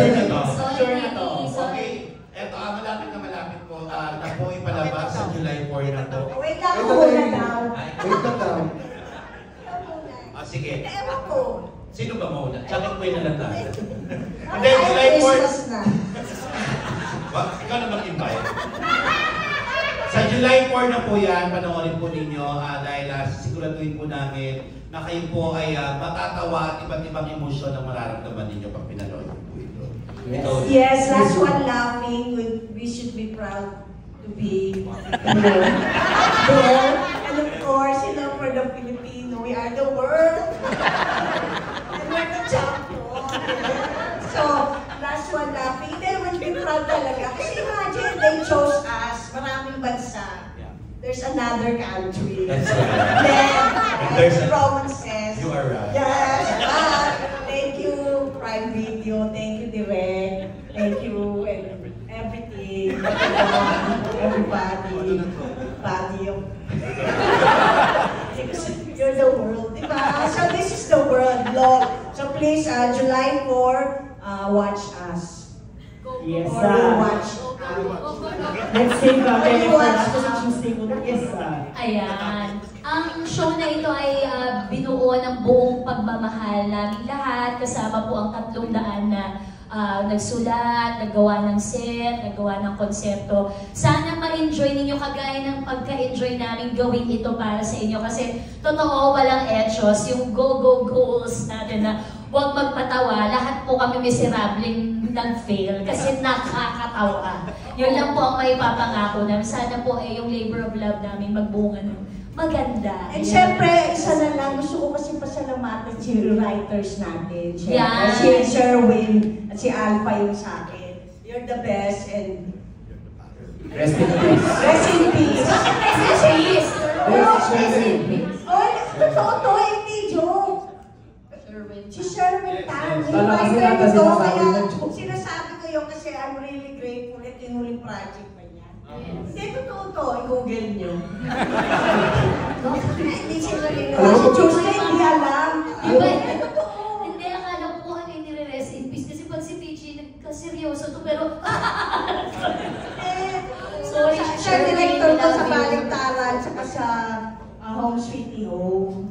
Sure na to. Sure na to. Okay. Eto, malapit po. Na po ipalabas sa July 4 na to. Wait lang ako muna daw. Wait lang daw. Sige. Ewan ko. Sino ba mauna? Tsaka po na lang tayo. Ay, Then, July 4. Christmas na. Ikaw na mag-invite. Sa July 4 na po yan, panoorin po ninyo dahil siguraduhin po namin na kayo po ay matatawa at iba't ibang emosyon ang mararamdaman ninyo pag pinanood po ito. Yes, last one laughing. We should be proud to be there. And of course, for the Filipino, we are the world. And we're the champion. So, last one laughing. They will be proud talaga. Kasi imagine, they chose us, maraming bansa. There's another country. That's right. Then, There's as Roman says, You are right. yes, thank you, Prime Video, thank you, Direct, thank you, and everything, everybody, you're the world, diba? So this is the world, Lord. So please, July 4, watch us. Yes, Or watch let's sing the Yes, Ayan. Ang show na ito ay binuo ng buong pagmamahal namin lahat. Kasama po ang 300 na nagsulat, naggawa ng set, naggawa ng konsepto. Sana ma-enjoy ninyo kagaya ng pagka-enjoy namin gawin ito para sa inyo. Kasi totoo, walang etchos. Yung go-go goals natin na huwag magpatawa. Lahat po kami miserableng nag-fail kasi nakakatawa. Yun lang po ang may papangako namin. Sana po yung labor of love namin magbunga ng maganda. And syempre, isa na lang, gusto ko kasi pasalamatan si writers natin. Syempre, Yeah. si Sherwin at si Alpha yung sa akin. You're the best and Rest in peace. rest in peace. Rest in peace. Rest in peace. Oh, totoo to, hindi joke. Si Sherwin Tan, yung Wala kasi writer nata nito, sinasabi kaya na joke. sinasabi ko yun kasi I'm really grateful at yung huling project pa niya. Hindi, totoo to, i-google nyo. Hindi sila rin Alam mo, Tuesday, hindi alam. Diba? Totoo. Hindi, akala ko kung ano yung nire-rest in peace. Kasi pag si Peachy, nagkaseryoso to, pero sorry, Siya director ko sa Baliktaran, saka sa Home Sweetie Home.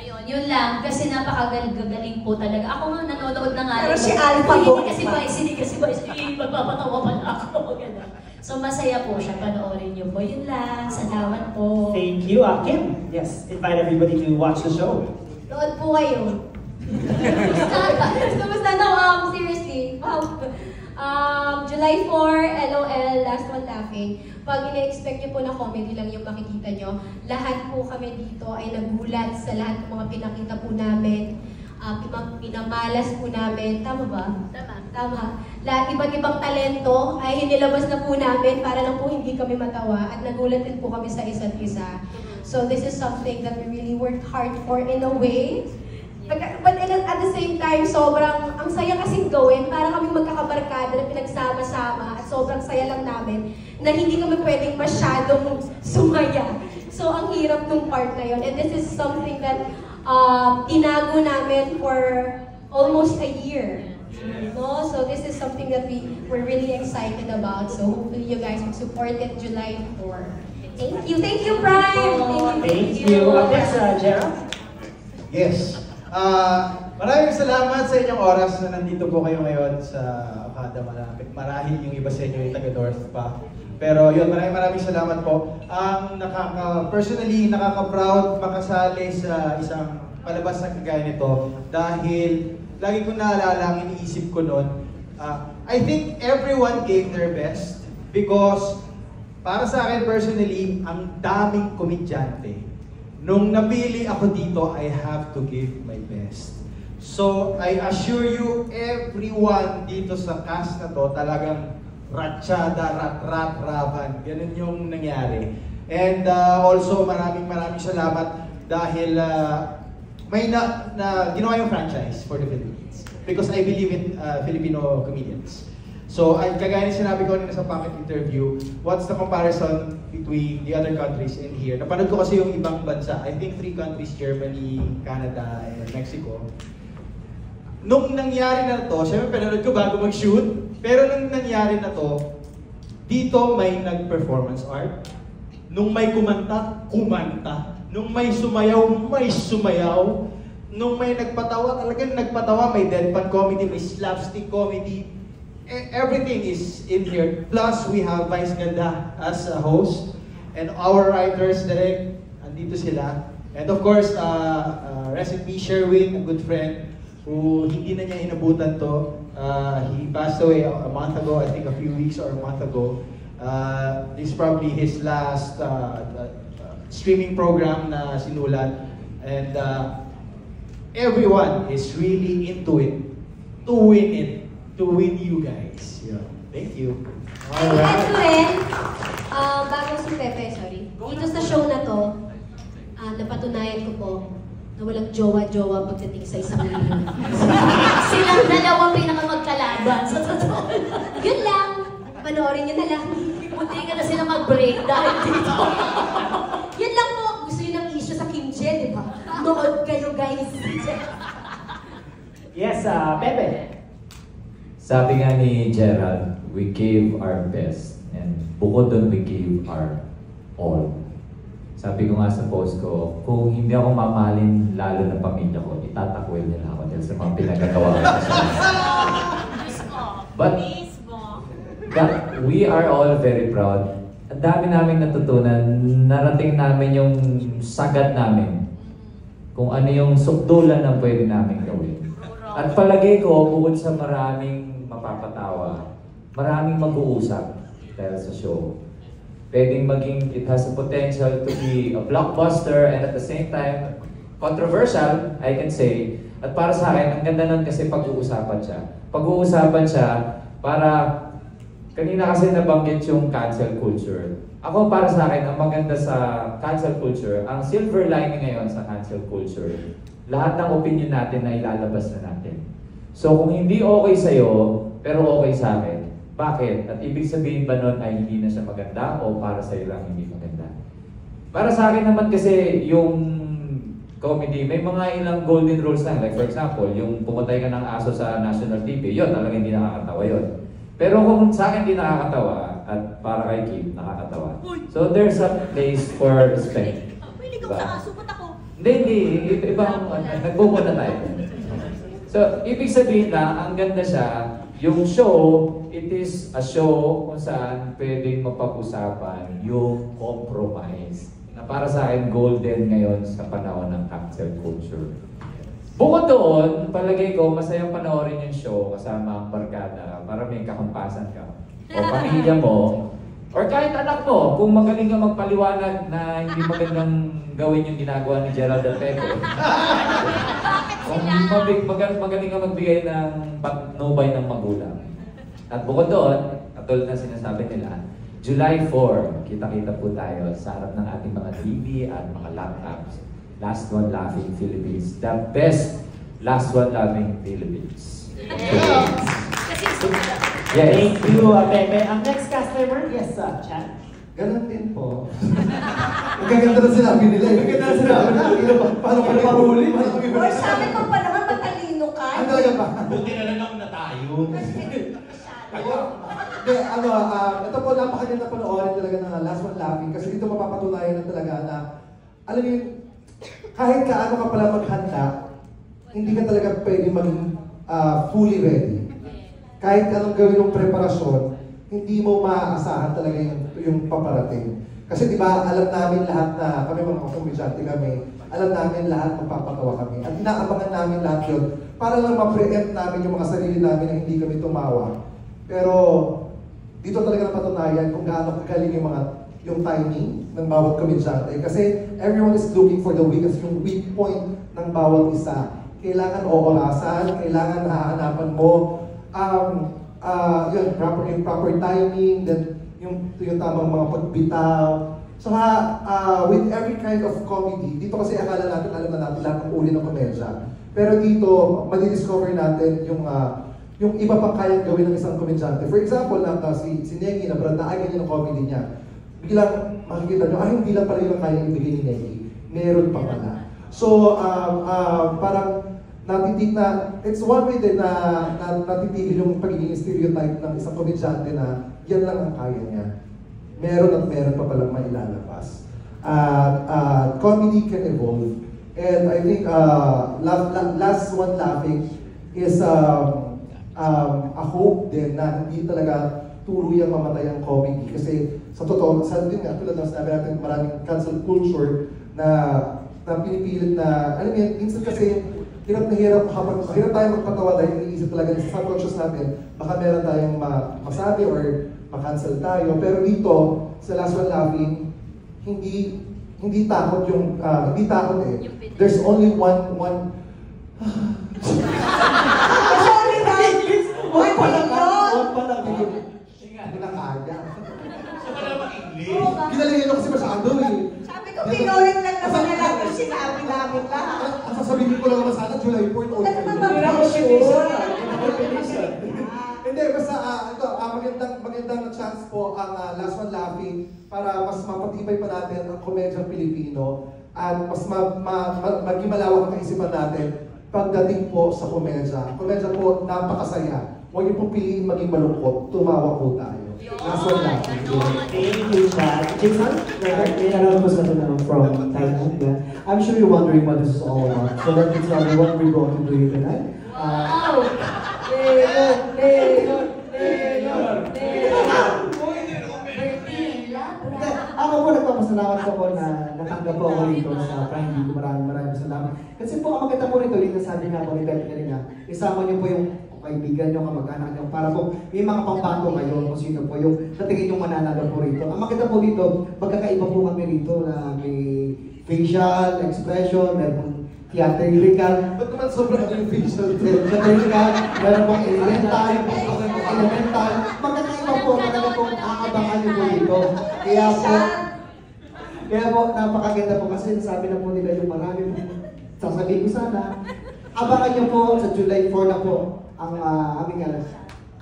ayun, yun lang. Kasi napakagaling po talaga. Ako nga nanonood na nga. Pero rin. si Alpha Uy, po. hindi kasi boys, magpapatawa pa na ako. Ganun. So masaya po siya, panoorin niyo po. Yun lang, salamat po. Thank you, Kim. Yes, invite everybody to watch the show. Nood po kayo. Kamusta no? Seriously. July 4, LOL, last one laughing. Pag ina-expect nyo po na comedy lang yung makikita nyo, lahat po kami dito ay nagulat sa lahat ng mga pinakita po namin. Pinamalas po namin. Tama ba? Tama. Tama. Lahat iba't ibang talento ay inilabas na po namin para lang po hindi kami matawa at nagulat din po kami sa isa't isa. So this is something that we really worked hard for in a way. But at the same time, sobrang ang saya kasing gawin para kami magkakabarkada na pinagsama-sama at sobrang saya lang namin na hindi kami pwedeng masyadong sumaya. So ang hirap nung part na yun. And this is something that tinago namin for almost a year. No? So this is something that we're really excited about. So hopefully you guys will support it July 4. Thank you. Thank you, Prime. Thank you. Next, Gerald. Yes. Maraming salamat sa inyong oras na nandito po kayo ngayon sa Okada malapit. Marahil yung iba sa inyo yung taga-North pa. Pero yun, maraming salamat po. Ang personally, nakaka-proud makasali sa isang palabas na kagaya nito dahil lagi kong naalala ang iniisip ko noon. I think everyone gave their best because para sa akin personally, ang daming komedyante. Nung napili ako dito, I have to give my best. So, I assure you, everyone dito sa cast na to, talagang ratsyada, rat-raban. Ganun yung nangyari. And also, maraming salamat dahil may ginawa yung franchise for the Philippines. Because I believe in Filipino comedians. So, kagaya na sinabi ko sa pocket interview, what's the comparison between the other countries and here? Napanood ko kasi yung ibang bansa. I think 3 countries, Germany, Canada, and Mexico. nung nangyari na to, syempre pinanood ko bago mag-shoot, pero nung nangyari na to, dito may nag-performance art. Nung may kumanta, kumanta. Nung may sumayaw, may sumayaw. Nung may nagpatawa, talagang nagpatawa. May deadpan comedy, may slapstick comedy. Everything is in here. Plus, we have Vice Ganda as a host. And our writers, direct, andito sila. And of course, rest in peace, Sherwin, a good friend, who hindi na niya inabutan to. He passed away a month ago, I think a few weeks or a month ago. This is probably his last streaming program na sinulat. And everyone is really into it, to win it, to win you guys. Yeah. Thank you. Alright. Bago si Pepe, sorry. Dito sa show na to, napatunayan ko po na walang jowa-jowa pagdating sa isang milyon. Silang dalawa pinakamagkalaban sa totoo. Yun lang. Panoorin nyo na lang. Buti ka na sila mag-break dahil dito. Yun lang po. Gusto nyo ng issue sa Kim J, di ba? Nood kayo, guys. Yes, Pepe. Sabi nga ni Gerald, we gave our best. And bukod doon, we gave our all. Sabi ko nga sa post ko, kung hindi ako mamahalin lalo ng pamilya ko, itatakwil nila ako dahil sa mga pinagagawa ko sa But we are all very proud. Ang dami namin natutunan, narating namin yung sagad namin. Kung ano yung sukdulan na pwede namin gawin. At palagay ko, bukod sa maraming mapapatawa, maraming mag-uusap dahil sa show. Pwedeng maging, it has the potential to be a blockbuster and at the same time, controversial, I can say. At para sa akin, ang ganda nun kasi pag-uusapan siya. Pag-uusapan siya para, kanina kasi nabanggit yung cancel culture. Ako para sa akin, ang maganda sa cancel culture, ang silver lining ngayon sa cancel culture, lahat ng opinion natin na ilalabas na natin. So kung hindi okay sa'yo, pero okay sa akin, bakit? At ibig sabihin ba nun ay hindi na siya maganda o para sa'yo lang hindi maganda? Para sa akin naman kasi yung comedy, may mga ilang golden rules lang. Like for example, yung pumatay ka ng aso sa national TV, yun talagang hindi nakakatawa yun. Pero kung sa akin hindi nakakatawa, at para kay Kim, nakakatawa. So there's a place for respect. Pwede kang sa aso, ba't ako? Hindi. Ibang, nagbubo na tayo. So, ibig sabihin lang, ang ganda siya, yung show, it is a show kung saan pwedeng mapag-usapan yung compromise. Na para sa akin, golden ngayon sa panahon ng cancel culture. Bukod doon, palagay ko, masayang panoorin yung show kasama ang barkada para may kahampasan ka. O pamilya mo, or kahit anak mo, kung magaling ka magpaliwanag na hindi magandang gawin yung ginagawa ni Gerald at Pepe. Kung magaling ka magbigay ng patnubay ng magulang. At bukod doon, katulad na sinasabi nila, July 4, kita-kita po tayo sa harap ng ating mga TV at mga laptops. Last One Laughing Philippines. The best Last One Laughing Philippines. Yes. Thank you, Pepe. Ang next customer, yes, Chan. Ganon din po. Ang gaganda na sinabi nila. Ang gaganda na sinabi nila. Paano ka paruli? Or sabi ko pa naman, matalino ka. Ang talaga ba? Buti na lang na tayo. Hindi, ito po napakaganda panoorin talaga ng Last One Laughing kasi dito mapapatunayan na talaga na, alam niyo, kahit kaano ka pala maghanda, hindi ka talaga pwede maging fully ready. Kahit anong gawin ng preparasyon, hindi mo maaasahan talaga yung paparating. Kasi di ba, alam namin lahat na kami mga komedyante kami, alam namin lahat magpapatawa kami. At inaabangan namin lahat yun para lang ma-preempt namin yung mga sarili namin na hindi kami tumawa. Pero dito talaga napatunayan kung gaano kagaling yung timing ng bawat komedyante. Kasi everyone is looking for the weakest, yung weak point ng bawat isa. Kailangan oorasan, kailangan hahanapan mo yung proper timing, then yung tamang mga pagbitaw. So with every kind of comedy, dito kasi akala natin, alam na natin lahat ng uri ng komedya. Pero dito, madidiscover natin yung iba pang kayang gawin ng isang komedyante. For example, si Negi na brand na ay ganyan ang comedy niya. Biglang makikita nyo, hindi lang pala yung kayang ibigay ni Negi. Meron pa pala. So, parang it's one way din na natitigil yung pagiging stereotype ng isang komedyante na yan lang ang kaya niya. Meron at meron pa palang mailalabas. Comedy can evolve. And I think Last One Laughing is a hope din na hindi talaga tuluyang mamatay ang comedy. Kasi sa totoo, sa din nga, tulad ng sinabi natin, maraming cancel culture na pinipilit na, alam mo yan, minsan kasi hirap na hirap tayo magpatawa dahil iniisip talaga sa subconscious natin, baka meron tayong masabi or makancel tayo. Pero dito, sa Last One Laughing, hindi takot yung, hindi takot eh. There's only one Sorry, Ram! One One million! pa lang yun. Hindi na kaya. So, wala namang English. Ginalingin ako kasi masyado eh. Sabi ko, pinulit lang naman na lang yung sinabi namin lahat. Ang sasabihin ko lang naman sana, July 4 Wala naman all. mag-sure. Hindi, basta ito, magandang chance po ang Last One Laughing para mas mapatibay pa natin ang komedyang Pilipino at mas maging malawak ang kaisipan natin pagdating po sa komedya. Komedya po, napakasaya. Huwag niyo pong piliin maging malungkot, tumawa po tayo. Last One Laughing. Thank you, Chad. Jason, may nanonood po sa ito na from Thailand. I'm sure you're wondering what this is all about. So let me tell you what we're going to do here tonight. Ako po, nagpapasalamat po ako na natanggap po ako rito sa Prime Video. Maraming salamat. Kasi po, ang maganda po rito, yung nasabi nga po ni Beth kanina, isama niyo po yung kaibigan niyo, kamag-anak niyo, para po may mga pambato kayo kung sino po yung natingin yung mananalo po rito. Ang maganda po dito, magkakaiba po kami rito na may facial expression, meron theatrical, Ba't naman sobrang yung facial? theatrical, meron pong elemental, magkakaiba po, talaga po aabangan niyo po dito. Kaya po, napakaganda po kasi nasabi na po nila yung marami po. Sasabihin ko sana, abangan niyo po sa July 4 na po ang aming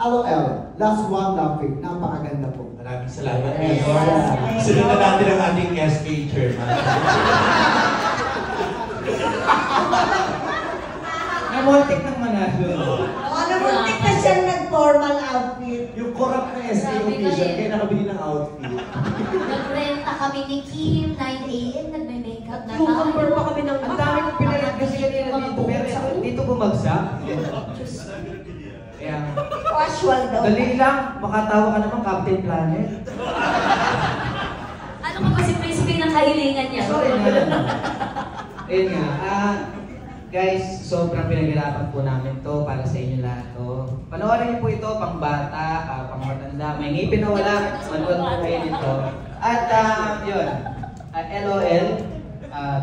LOL, Last One Laughing. Napakaganda po. Maraming salamat, Mayor. Sunod na natin ang ating SK chairman. Namontik ng manalo. Namuntik na siya nag-formal outfit. Yung corrupt na SK official, kaya nakabili ng outfit. Nagrenta kami ni Kim, 9 a.m. nagme-makeup na Cucumber pa kami ng Ang dami kong pinalag kasi kanina dito, pero dito bumagsak. Kaya, Casual daw. dali lang, makatawa ka naman, Captain Planet. Ano ka ba si Crispy na kahilingan niya? Sorry na. Ayun nga, guys, sobrang pinaghirapan po namin to para sa inyo lahat to. Panoorin niyo po ito, pang bata, pang matanda, may ngipin na wala, manood po kayo nito. At yun, LOL,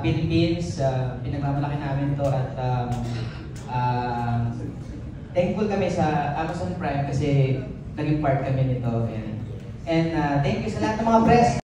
Philippines, pinagmamalaki namin to at thankful kami sa Amazon Prime kasi naging part kami nito. And thank you sa lahat ng mga press.